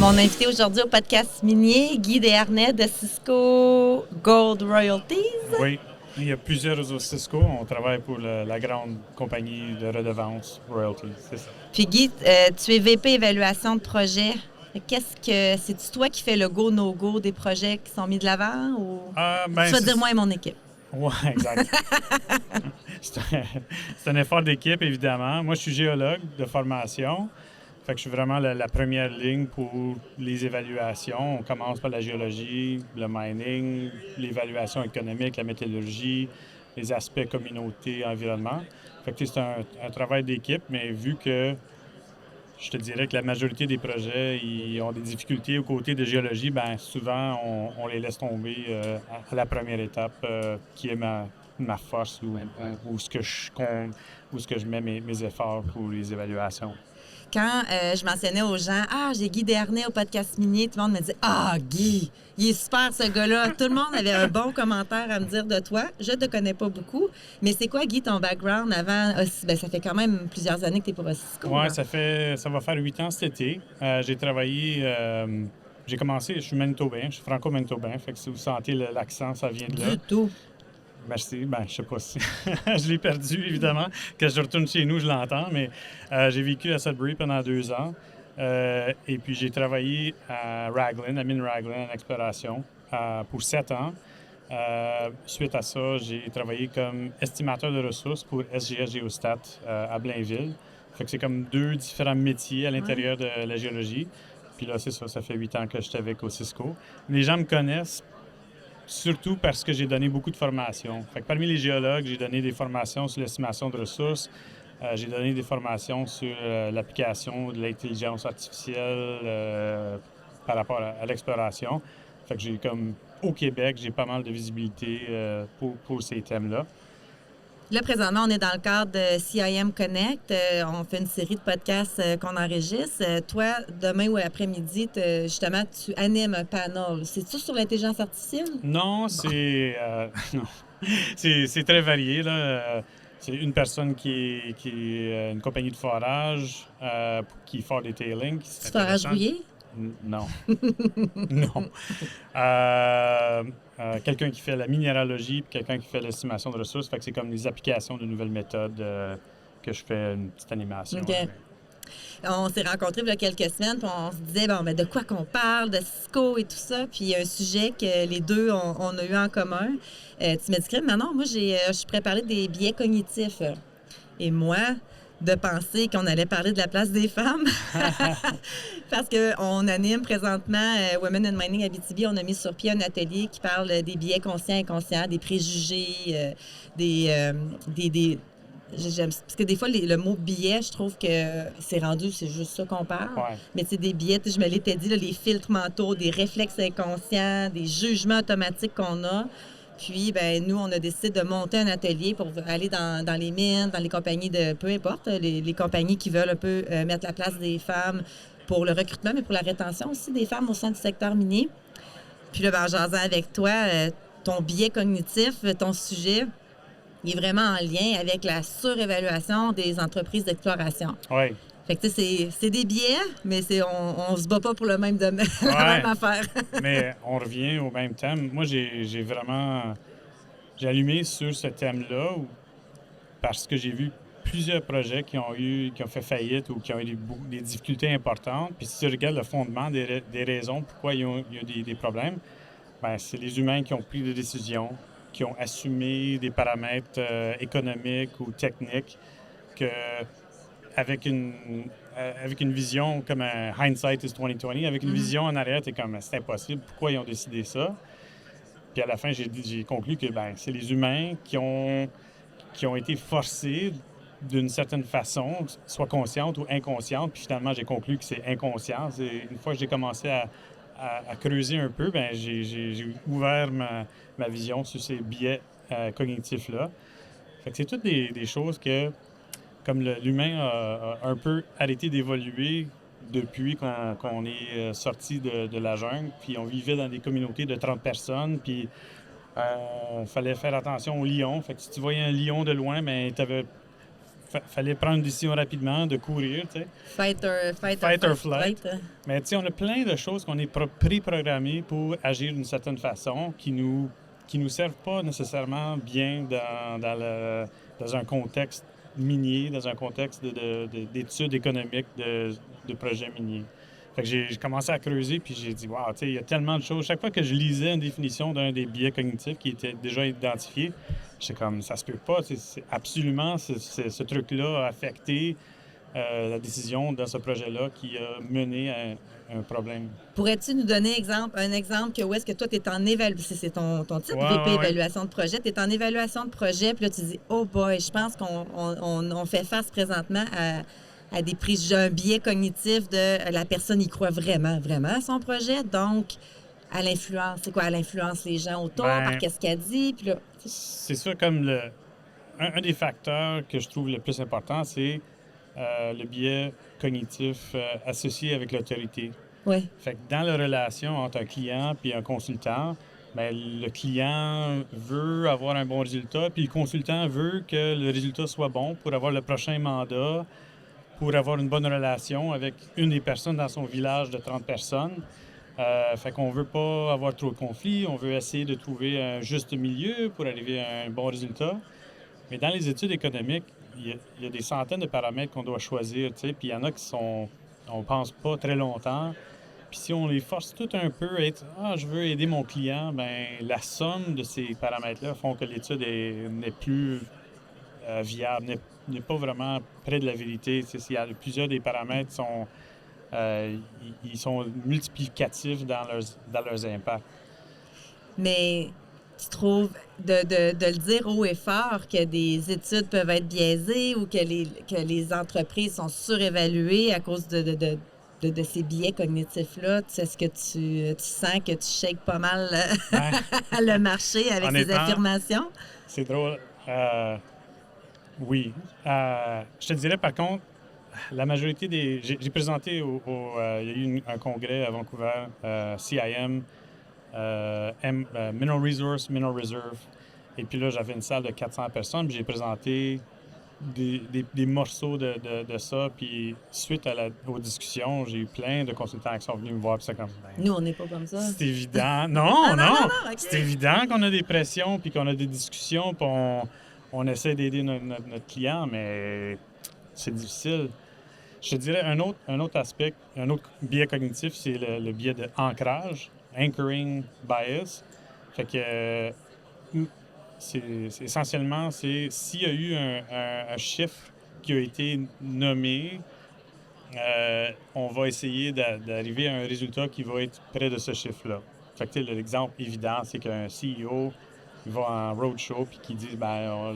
Mon invité aujourd'hui au podcast minier, Guy Desharnais de Cisco Gold Royalties. Oui, il y a plusieurs réseaux Cisco. On travaille pour la grande compagnie de redevance Royalties, c'est ça. Puis Guy, tu es VP évaluation de projet. C'est-tu toi qui fais le go, no-go des projets qui sont mis de l'avant ou tu vas dire moi et mon équipe? Oui, exact. c'est un effort d'équipe, évidemment. Moi, je suis géologue de formation. Fait que je suis vraiment la première ligne pour les évaluations. On commence par la géologie, le mining, l'évaluation économique, la métallurgie, les aspects communauté, environnement. Fait que c'est un travail d'équipe, mais vu que je te dirais que la majorité des projets ils ont des difficultés aux côtés de géologie, bien souvent on les laisse tomber à la première étape qui est ma force ou ce que je compte, où ce que je mets mes efforts pour les évaluations. Quand je mentionnais aux gens « Ah, j'ai Guy Desharnais au podcast minier », tout le monde me dit « Ah, Guy, il est super ce gars-là ». Tout le monde avait un bon commentaire à me dire de toi. Je te connais pas beaucoup, mais c'est quoi, Guy, ton background avant? Ben, ça fait quand même plusieurs années que tu es pour Cisco. Oui, ça va faire 8 ans cet été. J'ai travaillé... j'ai commencé, je suis manitobain, je suis franco-manitobain, fait que si vous sentez l'accent, ça vient de là. Du tout. Merci. Ben, je sais pas si je l'ai perdu, évidemment. Quand je retourne chez nous, je l'entends, mais j'ai vécu à Sudbury pendant 2 ans. Et puis, j'ai travaillé à Raglan, à mine Raglan, en exploration, pour 7 ans. Suite à ça, j'ai travaillé comme estimateur de ressources pour SGS Géostat à Blainville. Fait que c'est comme 2 différents métiers à l'intérieur de la géologie. Puis là, c'est ça, ça fait 8 ans que j'étais avec au Cisco. Les gens me connaissent surtout parce que j'ai donné beaucoup de formations. Fait que parmi les géologues, j'ai donné des formations sur l'estimation de ressources. J'ai donné des formations sur l'application de l'intelligence artificielle par rapport à l'exploration. Fait que j'ai comme au Québec, j'ai pas mal de visibilité pour ces thèmes-là. Là, présentement, on est dans le cadre de CIM Connect. On fait une série de podcasts qu'on enregistre. Toi, demain ou après-midi, justement, tu animes un panel. C'est-tu sur l'intelligence artificielle? Non, non. C'est très varié, là. C'est une personne qui est une compagnie de forage qui fore des tailings. Tu forage rouillé? Non. Non. Quelqu'un qui fait la minéralogie puis quelqu'un qui fait l'estimation de ressources. Fait que c'est comme des applications de nouvelles méthodes que je fais une petite animation. Okay. On s'est rencontrés il y a quelques semaines, puis on se disait, bon, mais de quoi qu'on parle, de Cisco et tout ça. Puis il y a un sujet que les deux, on a eu en commun. Tu m'as dit, mais non, moi, je suis prêt à parler des biais cognitifs. Et moi, de penser qu'on allait parler de la place des femmes. Parce qu'on anime présentement Women in Mining Abitibi. On a mis sur pied un atelier qui parle des biais conscients et inconscients, des préjugés, parce que des fois, le mot biais, je trouve que c'est juste ça qu'on parle. Ouais. Mais c'est des biais, je me l'étais dit, là, les filtres mentaux, des réflexes inconscients, des jugements automatiques qu'on a. Puis, ben nous, on a décidé de monter un atelier pour aller dans les mines, dans les compagnies de... Peu importe, les compagnies qui veulent un peu mettre la place des femmes pour le recrutement, mais pour la rétention aussi des femmes au sein du secteur minier. Puis là, ben, en jasant avec toi, ton biais cognitif, ton sujet, il est vraiment en lien avec la surévaluation des entreprises d'exploration. Oui. Fait que, tu sais, c'est des biais, mais on se bat pas pour le même domaine, la même affaire. Mais on revient au même thème. Moi, j'ai allumé sur ce thème-là parce que j'ai vu plusieurs projets qui ont fait faillite ou qui ont eu des difficultés importantes. Puis si tu regardes le fondement des raisons pourquoi il y a des problèmes, bien, c'est les humains qui ont pris des décisions, qui ont assumé des paramètres économiques ou techniques que avec une vision comme un hindsight is 2020, avec une vision en arrière, t'es comme c'est impossible, pourquoi ils ont décidé ça? Puis à la fin, j'ai conclu que c'est les humains qui ont été forcés d'une certaine façon, soit consciente ou inconsciente, puis finalement j'ai conclu que c'est inconscient. Une fois que j'ai commencé à creuser un peu, j'ai ouvert ma vision sur ces biais cognitifs-là. Fait que c'est toutes des choses que comme l'humain a un peu arrêté d'évoluer depuis qu'on est sorti de la jungle, puis on vivait dans des communautés de 30 personnes, puis il fallait faire attention aux lions. Fait que si tu voyais un lion de loin, il fallait prendre une décision rapidement, de courir, tu sais. Fight or flight. Mais tu sais, on a plein de choses qu'on est pré-programmées pour agir d'une certaine façon qui nous servent pas nécessairement bien dans un contexte minier, dans un contexte d'études économiques de projets miniers. Fait que j'ai commencé à creuser, puis j'ai dit, wow, tu sais, il y a tellement de choses. Chaque fois que je lisais une définition d'un des biais cognitifs qui était déjà identifié, j'étais comme, ça se peut pas. Absolument, ce truc-là a affecté la décision dans ce projet-là qui a mené à un problème. Pourrais-tu nous donner un exemple que où est-ce que toi, tu es en évaluation, c'est ton titre, VP évaluation de projet, tu es en évaluation de projet, puis là, tu dis, oh boy, je pense qu'on fait face présentement à des prises, un biais cognitif de la personne y croit vraiment, vraiment à son projet, donc à l'influence. C'est quoi, à l'influence les gens autour, par qu'est-ce qu'elle dit, puis là... C'est sûr, comme un des facteurs que je trouve le plus important, c'est le biais cognitif associé avec l'autorité. Oui. Fait que dans la relation entre un client et un consultant, bien, le client veut avoir un bon résultat, puis le consultant veut que le résultat soit bon pour avoir le prochain mandat, pour avoir une bonne relation avec une des personnes dans son village de 30 personnes. Fait qu'on veut pas avoir trop de conflits, on veut essayer de trouver un juste milieu pour arriver à un bon résultat. Mais dans les études économiques, il y a des centaines de paramètres qu'on doit choisir, tu sais, puis il y en a qui sont, on pense pas très longtemps. Puis si on les force tout un peu à être « Ah, je veux aider mon client », bien, la somme de ces paramètres-là font que l'étude n'est plus viable, n'est pas vraiment près de la vérité. Tu sais, plusieurs des paramètres ils sont multiplicatifs dans leurs impacts. Mais tu trouves de le dire haut et fort que des études peuvent être biaisées ou que les entreprises sont surévaluées à cause de ces biais cognitifs-là? Est-ce que tu sens que tu shakes pas mal le marché avec ces affirmations? C'est drôle. Oui. Je te dirais, par contre, la majorité des... J'ai présenté il y a eu un congrès à Vancouver, CIM, Mineral Resource, Mineral Reserve. Et puis là, j'avais une salle de 400 personnes, puis j'ai présenté des morceaux de ça. Puis suite aux discussions, j'ai eu plein de consultants qui sont venus me voir. Puis c'est comme... Nous, on n'est pas comme ça. C'est évident. Non. Okay. C'est évident qu'on a des pressions, puis qu'on a des discussions, puis on essaie d'aider notre client, mais c'est difficile. Je te dirais un autre aspect, un autre biais cognitif, c'est le biais de ancrage, anchoring bias. Fait que essentiellement, s'il y a eu un chiffre qui a été nommé, on va essayer d'arriver à un résultat qui va être près de ce chiffre-là. Fait que l'exemple évident, c'est qu'un CEO va en roadshow puis qui dit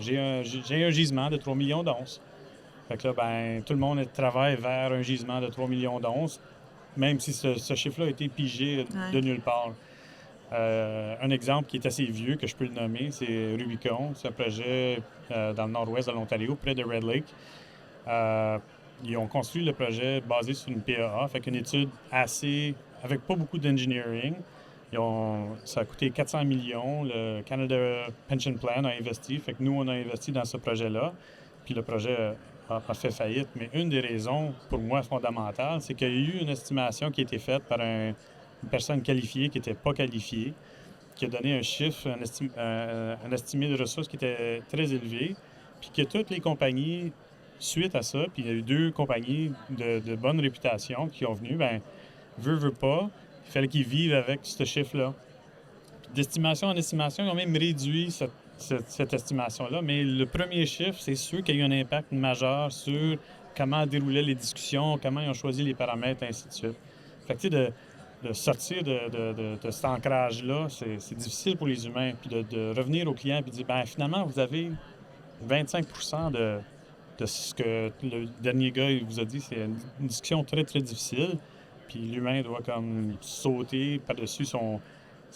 j'ai un gisement de 3 millions d'onces. Fait que là, tout le monde travaille vers un gisement de 3 millions d'onces, même si ce chiffre-là a été pigé de nulle part. Un exemple qui est assez vieux, que je peux le nommer, c'est Rubicon. C'est un projet dans le nord-ouest de l'Ontario, près de Red Lake. Ils ont construit le projet basé sur une PAA, fait qu'une étude avec pas beaucoup d'engineering. Ça a coûté 400 millions. Le Canada Pension Plan a investi, fait que nous, on a investi dans ce projet-là. Puis le projet a fait faillite. Mais une des raisons, pour moi, fondamentales, c'est qu'il y a eu une estimation qui a été faite par une personne qualifiée qui n'était pas qualifiée, qui a donné un chiffre, un estimé de ressources qui était très élevé, puis que toutes les compagnies, suite à ça, puis il y a eu 2 compagnies de bonne réputation qui ont venu, veut pas, il fallait qu'ils vivent avec ce chiffre-là. Puis d'estimation en estimation, ils ont même réduit cette estimation-là, mais le premier chiffre, c'est sûr qu'il y a eu un impact majeur sur comment déroulaient les discussions, comment ils ont choisi les paramètres, ainsi de suite. Fait que, tu sais, de sortir de cet ancrage-là, c'est difficile pour les humains. Puis de revenir au client et dire, finalement, vous avez 25 % de ce que le dernier gars il vous a dit. C'est une discussion très, très difficile. Puis l'humain doit comme sauter par-dessus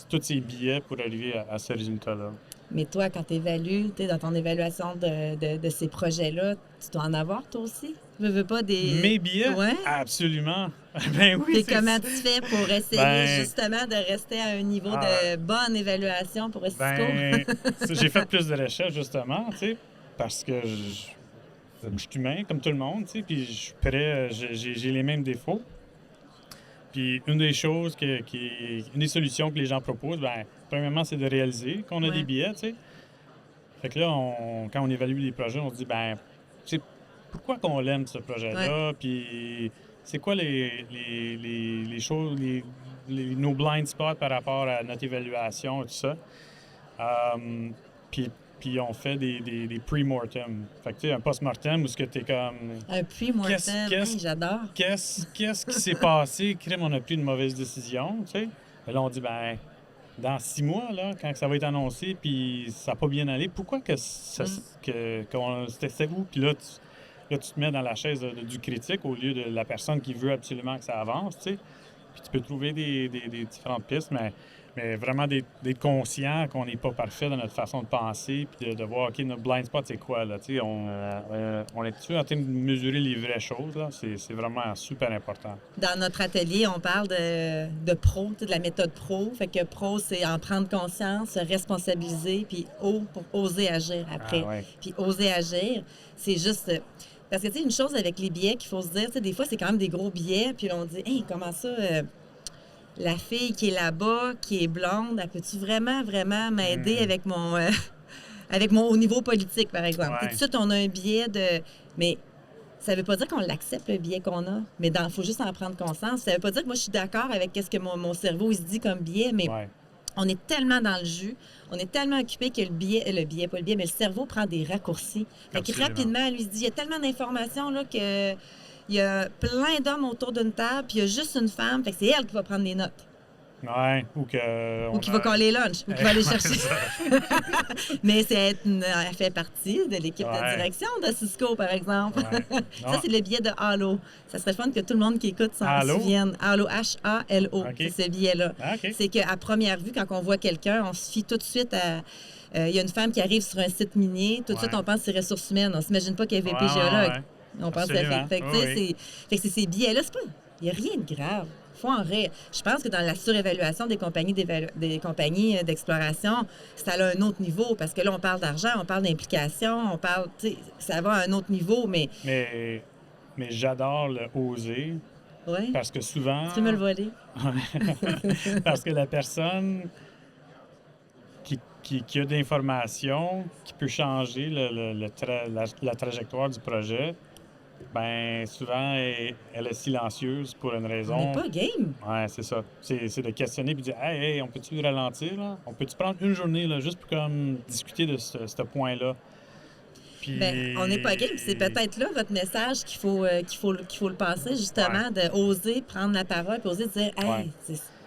tous ses billets pour arriver à ce résultat-là. Mais toi, quand tu évalues, dans ton évaluation de ces projets-là, tu dois en avoir, toi aussi? Tu veux pas des... Mes billets? Ouais? Absolument. Oui. Et comment tu fais pour essayer justement de rester à un niveau de bonne évaluation pour Cisco? J'ai fait plus de recherches, justement, tu sais, parce que je suis humain, comme tout le monde, tu sais, puis je suis prêt, j'ai les mêmes défauts. Puis une des choses, une des solutions que les gens proposent, bien, premièrement, c'est de réaliser qu'on a des billets, tu sais. Fait que là, quand on évalue les projets, on se dit, ben, tu sais, pourquoi qu'on l'aime, ce projet-là, puis c'est quoi les choses, nos blind spots par rapport à notre évaluation et tout ça. Puis on fait des pre-mortem. Fait que tu sais, un post-mortem où ce que t'es comme... Un pre-mortem, j'adore. Qu'est-ce qui s'est passé? Crime, on a pris une mauvaise décision, tu sais. Et là, on dit, ben, dans 6 mois, là, quand ça va être annoncé, puis ça n'a pas bien allé, pourquoi que c'était où? Puis là, tu te mets dans la chaise du critique au lieu de la personne qui veut absolument que ça avance, tu sais. Puis tu peux trouver des différentes pistes, mais vraiment d'être conscient qu'on n'est pas parfait dans notre façon de penser, puis de voir, OK, notre blind spot, c'est quoi, là? Tu sais, on est-tu en train de mesurer les vraies choses, là? C'est vraiment super important. Dans notre atelier, on parle de pro, de la méthode pro. Fait que pro, c'est en prendre conscience, se responsabiliser, puis pour oser agir après. Ah, ouais. Puis oser agir, c'est juste... Parce que, tu sais, une chose avec les billets qu'il faut se dire, tu sais, des fois, c'est quand même des gros billets, puis on dit, hey, comment ça... la fille qui est là-bas, qui est blonde, elle peut-tu vraiment m'aider avec mon avec mon haut niveau politique, par exemple? Ouais. Puis tout de suite, on a un billet de... Mais ça ne veut pas dire qu'on l'accepte, le billet qu'on a, mais il faut juste en prendre conscience. Ça ne veut pas dire que moi, je suis d'accord avec ce que mon cerveau il se dit comme billet, mais on est tellement dans le jus, on est tellement occupé que mais le cerveau prend des raccourcis. Fait que rapidement, lui, il se dit, il y a tellement d'informations là que... Il y a plein d'hommes autour d'une table, puis il y a juste une femme. Fait que c'est elle qui va prendre les notes. Ouais, ou qui va coller lunch, ou qui va aller chercher. Mais elle fait partie de l'équipe de direction de Cisco, par exemple. Ça, c'est le billet de Halo. Ça serait fun que tout le monde qui écoute s'en souvienne. Halo, H-A-L-O, c'est ce billet-là. C'est qu'à première vue, quand on voit quelqu'un, on se fie tout de suite à... Il y a une femme qui arrive sur un site minier, tout de suite, on pense que c'est ressources humaines. On ne s'imagine pas qu'elle est VP géologue. On pense que c'est ces billets-là, il n'y a rien de grave. Il faut en rire. Je pense que dans la surévaluation des compagnies d'exploration, ça a un autre niveau parce que là, on parle d'argent, on parle d'implication, on parle, ça va à un autre niveau, mais j'adore le oser. Oui. Parce que souvent... Tu peux me le voler. Parce que la personne qui a de l'information, qui peut changer la trajectoire du projet, ben souvent, elle est silencieuse pour une raison. On n'est pas game. Oui, c'est ça. C'est de questionner et de dire, hey, on peut-tu ralentir, là? On peut-tu prendre une journée, là, juste pour discuter de ce point-là? Puis... Bien, on n'est pas game. C'est peut-être là votre message qu'il faut le passer, justement, de oser prendre la parole et oser dire, hey,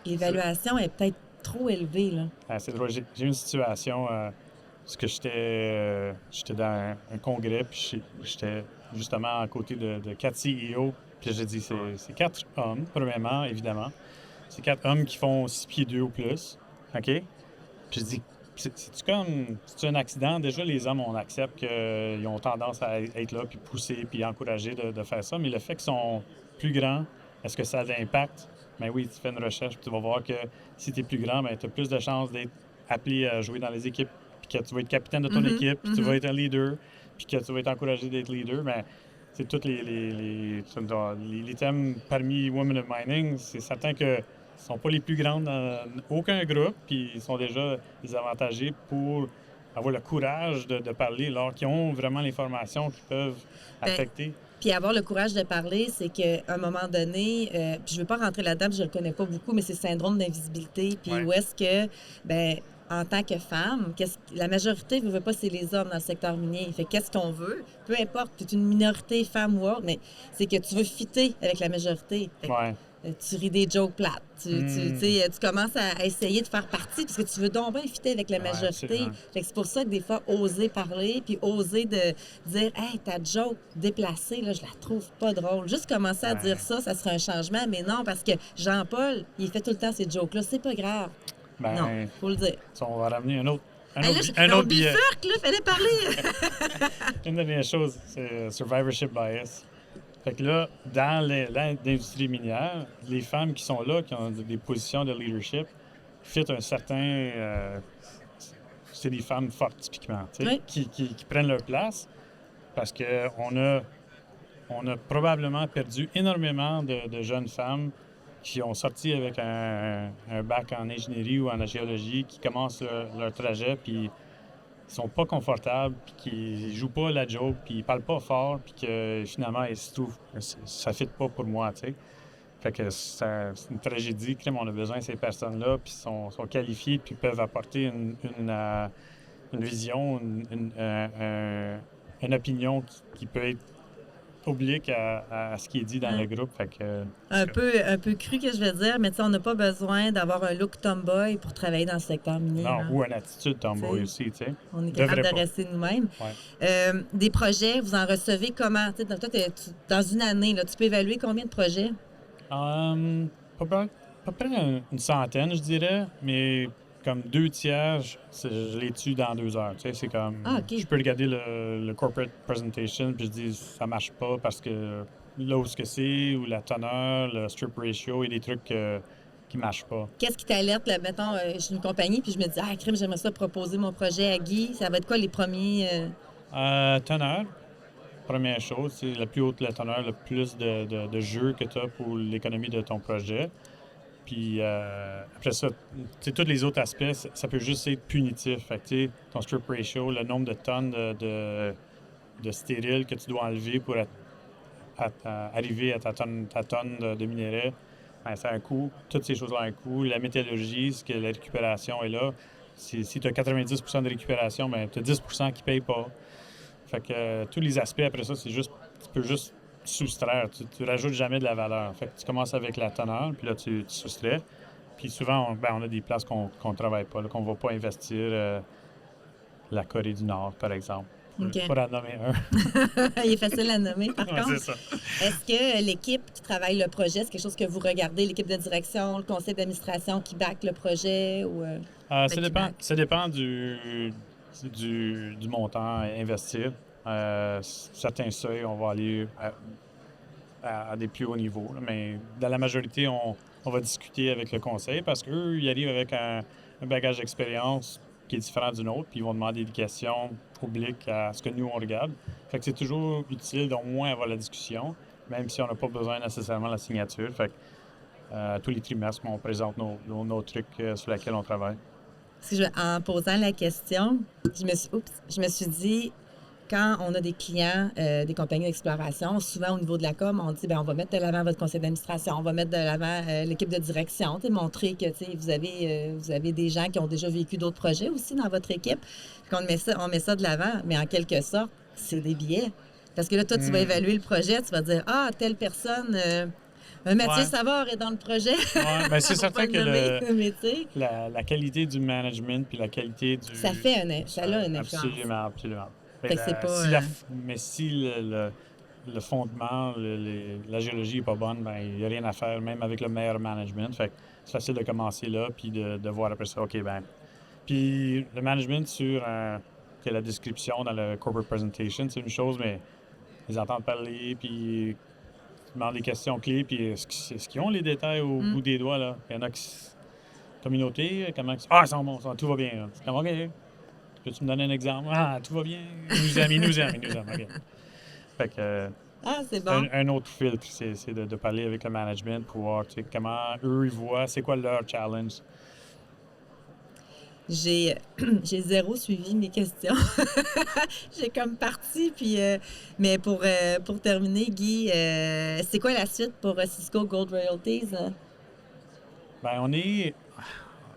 l'évaluation est peut-être trop élevée, là. Ah, c'est drôle. J'ai eu une situation parce que j'étais dans un congrès, puis j'étais justement à côté de 4 CEO. Puis j'ai dit, c'est 4 hommes, premièrement, évidemment. C'est 4 hommes qui font 6 pieds 2 ou plus. OK? Puis je dis, c'est un accident? Déjà, les hommes, on accepte qu'ils ont tendance à être là, puis pousser, puis encourager de faire ça. Mais le fait qu'ils sont plus grands, est-ce que ça a de l'impact? Ben oui, tu fais une recherche, puis tu vas voir que si tu es plus grand, ben tu as plus de chances d'être appelé à jouer dans les équipes, puis que tu vas être capitaine de ton équipe, puis tu vas être un leader, puis que tu vas être encouragé d'être leader. Ben, c'est tous les thèmes parmi Women of Mining, c'est certain que ne sont pas les plus grandes dans aucun groupe, puis ils sont déjà désavantagés pour avoir le courage de parler, alors qu'ils ont vraiment l'information qui peuvent affecter. Puis avoir le courage de parler, c'est qu'à un moment donné, puis je ne veux pas rentrer là-dedans, je ne le connais pas beaucoup, mais c'est le syndrome d'invisibilité. Puis où est-ce que, bien, en tant que femme, la majorité ne veut pas, c'est les hommes dans le secteur minier. Fait qu'est-ce qu'on veut? Peu importe, tu es une minorité, femme ou autre, mais c'est que tu veux fitter avec la majorité. Tu ris des jokes plates. Tu commences à essayer de faire partie parce que tu veux donc bien fitter avec la majorité. C'est pour ça que des fois, oser parler puis oser de dire « Hey, ta joke déplacée, là, je la trouve pas drôle. » Juste commencer à dire ça serait un changement. Mais non, parce que Jean-Paul, il fait tout le temps ces jokes-là. C'est pas grave. Non, faut le dire. On va ramener un autre billet. Là, fallait parler. Une dernière chose, c'est survivorship bias. Fait que là, dans l'industrie minière, les femmes qui sont là, qui ont des positions de leadership, fit un certain... c'est des femmes fortes, typiquement, qui prennent leur place. parce qu'on a probablement perdu énormément de jeunes femmes qui ont sorti avec un bac en ingénierie ou en géologie, qui commencent leur trajet, puis ils sont pas confortables, puis qui jouent pas la job, puis ils parlent pas fort, puis que finalement, ils se trouvent, ça fit pas pour moi, tu sais. Fait que c'est une tragédie. Crème, on a besoin de ces personnes-là, puis sont qualifiées, puis peuvent apporter une vision, une opinion qui peut être oblique à ce qui est dit dans le groupe. Fait que, Un peu cru que je vais dire, mais tu sais, on n'a pas besoin d'avoir un look tomboy pour travailler dans le secteur minier. non, hein. ou une attitude tomboy aussi, tu sais. On est capable de rester nous-mêmes. Ouais. Des projets, vous en recevez comment? Tu sais, toi, dans une année, là, tu peux évaluer combien de projets? À peu près une centaine, je dirais, mais comme 2 tiers, je les tue dans 2 heures. Tu sais, c'est comme, Ah, OK. je peux regarder le corporate presentation, puis je dis, ça marche pas parce que là où ce que c'est, ou la teneur, le strip ratio, et des trucs qui marchent pas. Qu'est-ce qui t'alerte, là, mettons, je suis une compagnie, puis je me dis, ah, crime, j'aimerais ça proposer mon projet à Guy. Ça va être quoi les premiers... Teneur, première chose, c'est la plus haute la teneur, le plus de jeux que tu as pour l'économie de ton projet. Puis après ça, tous les autres aspects, ça peut juste être punitif. Fait que, ton strip ratio, le nombre de tonnes de stériles que tu dois enlever pour arriver à ta tonne de minerai, ben, ça a un coût. Toutes ces choses-là ont un coût. La métallurgie, ce que la récupération est là. Si tu as 90 de récupération, ben, tu as 10 qui ne payent pas. Fait que tous les aspects après ça, tu peux juste soustraire. Tu rajoutes jamais de la valeur. Fait que tu commences avec la teneur, puis là, tu soustrais. Puis souvent, on a des places qu'on ne travaille pas, qu'on ne va pas investir. La Corée du Nord, par exemple. OK. Pour en nommer un. Il est facile à nommer, par Ouais, contre. c'est ça. Est-ce que l'équipe qui travaille le projet, c'est quelque chose que vous regardez, l'équipe de direction, le conseil d'administration qui back le projet? Ou, Ça dépend du montant à investir. Certains seuils, on va aller à des plus hauts niveaux. Là, mais dans la majorité, on va discuter avec le conseil parce qu'eux, ils arrivent avec un bagage d'expérience qui est différent du nôtre, puis ils vont demander des questions publiques à ce que nous, on regarde. Fait que c'est toujours utile d'au moins avoir la discussion, même si on n'a pas besoin nécessairement de la signature. Fait que tous les trimestres, on présente nos trucs sur lesquels on travaille. En posant la question, je me suis dit, quand on a des clients, des compagnies d'exploration, souvent au niveau de la com, on dit, bien, on va mettre de l'avant votre conseil d'administration, on va mettre de l'avant l'équipe de direction, montrer que vous avez des gens qui ont déjà vécu d'autres projets aussi dans votre équipe. Puis on met ça de l'avant, mais en quelque sorte, c'est des billets. Parce que là, toi, tu vas évaluer le projet, tu vas dire, ah, telle personne... Mathieu Savard est dans le projet. Ouais, ben c'est certain que la qualité du management puis la qualité du... Ça a une influence. Absolument. Mais si le fondement, la géologie n'est pas bonne, ben il n'y a rien à faire, même avec le meilleur management. Fait que c'est facile de commencer là puis de voir après ça, OK, ben... Puis le management sur que la description dans le corporate presentation, c'est une chose, mais ils entendent parler, puis... demandent des questions clés, puis est-ce qu'ils ont les détails au bout des doigts, là? Il y en a qui... Communauté, comment... Ah, ils sont bons, tout va bien. Là. C'est comme, OK, peux-tu me donner un exemple? Ah, tout va bien. Ils nous aiment, OK. Fait que... c'est bon. Un autre filtre, c'est de parler avec le management pour voir comment eux, ils voient, c'est quoi leur challenge. J'ai zéro suivi mes questions. J'ai comme parti, puis... mais pour terminer, Guy, c'est quoi la suite pour Cisco Gold Royalties? Bien,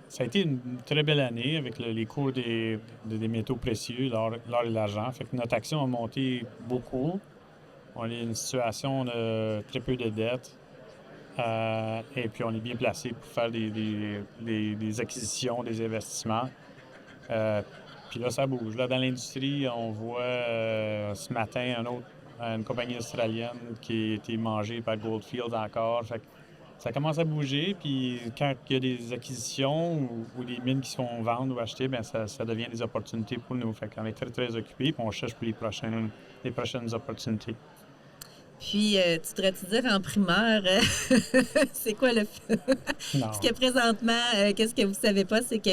ça a été une très belle année avec les cours des métaux précieux, l'or et l'argent. Fait que notre action a monté beaucoup. On est dans une situation de très peu de dettes. Et puis, on est bien placé pour faire des acquisitions, des investissements. Puis là, ça bouge. Là, dans l'industrie, on voit ce matin une compagnie australienne qui a été mangée par Goldfields encore. Fait que ça commence à bouger. Puis quand il y a des acquisitions ou des mines qui se font vendre ou acheter, bien, ça devient des opportunités pour nous. Fait qu'on est très, très occupés. Puis on cherche pour les prochaines opportunités. Puis, tu devrais-tu dire en primeur, c'est quoi le... Non. Parce que présentement, qu'est-ce que vous savez pas, c'est que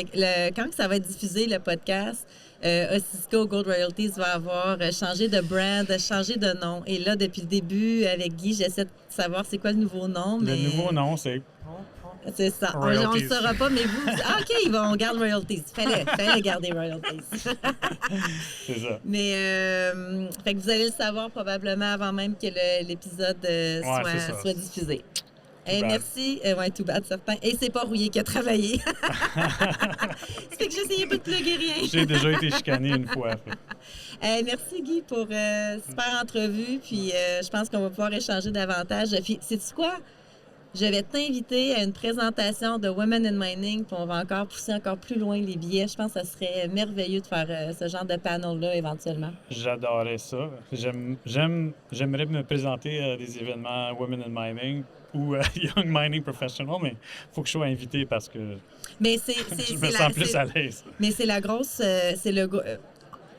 quand ça va être diffusé, le podcast, Osisko Gold Royalties va avoir changé de brand, changé de nom. Et là, depuis le début, avec Guy, j'essaie de savoir c'est quoi le nouveau nom. Le nouveau nom, c'est... C'est ça. On ne le saura pas, mais vous... Ah, OK, on garde Royalties. Fallait garder Royalties. C'est ça. Mais, fait que vous allez le savoir probablement avant même que l'épisode soit diffusé. Merci. Ouais, tout bad, certain. Et c'est pas Rouillé qui a travaillé. Ça fait que j'essayais pas de plugger rien. J'ai déjà été chicané une fois. Merci, Guy, pour super entrevue. Puis je pense qu'on va pouvoir échanger davantage. Puis, sais-tu quoi? Je vais t'inviter à une présentation de Women in Mining, puis on va encore pousser encore plus loin les billets. Je pense que ça serait merveilleux de faire ce genre de panel-là éventuellement. J'adorais ça. J'aimerais me présenter à des événements Women in Mining ou Young Mining Professional, mais il faut que je sois invité parce que je me sens plus à l'aise. Mais c'est la grosse...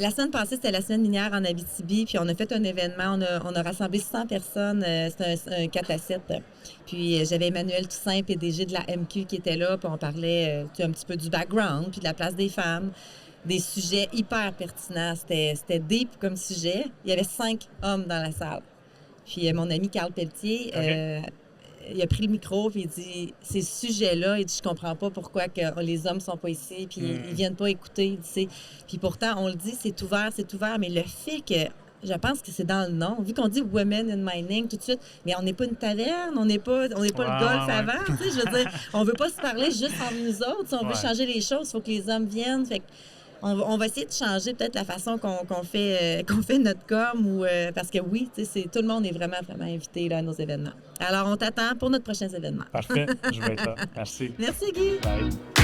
la semaine passée, c'était la semaine minière en Abitibi, puis on a fait un événement, on a rassemblé 100 personnes, c'était un 4 à 7. Puis j'avais Emmanuel Toussaint, PDG de la MQ, qui était là, puis on parlait un petit peu du background, puis de la place des femmes, des sujets hyper pertinents. C'était deep comme sujet. Il y avait 5 hommes dans la salle. Puis mon ami Carl Pelletier... il a pris le micro et il dit ces sujets-là, il dit je comprends pas pourquoi que les hommes sont pas ici puis ils viennent pas écouter. Il dit, puis pourtant on le dit c'est ouvert, mais le fait que je pense que c'est dans le nom, vu qu'on dit Women in Mining tout de suite, mais on n'est pas une taverne, on n'est pas le golf avant, tu sais, je veux dire, on veut pas se parler juste entre nous autres, si on veut changer les choses, il faut que les hommes viennent. Fait que on va essayer de changer peut-être la façon qu'on fait notre com ou parce que oui, tout le monde est vraiment invité là, à nos événements. Alors, on t'attend pour notre prochain événement. Parfait, je vais être là. Merci. Merci, Guy. Bye.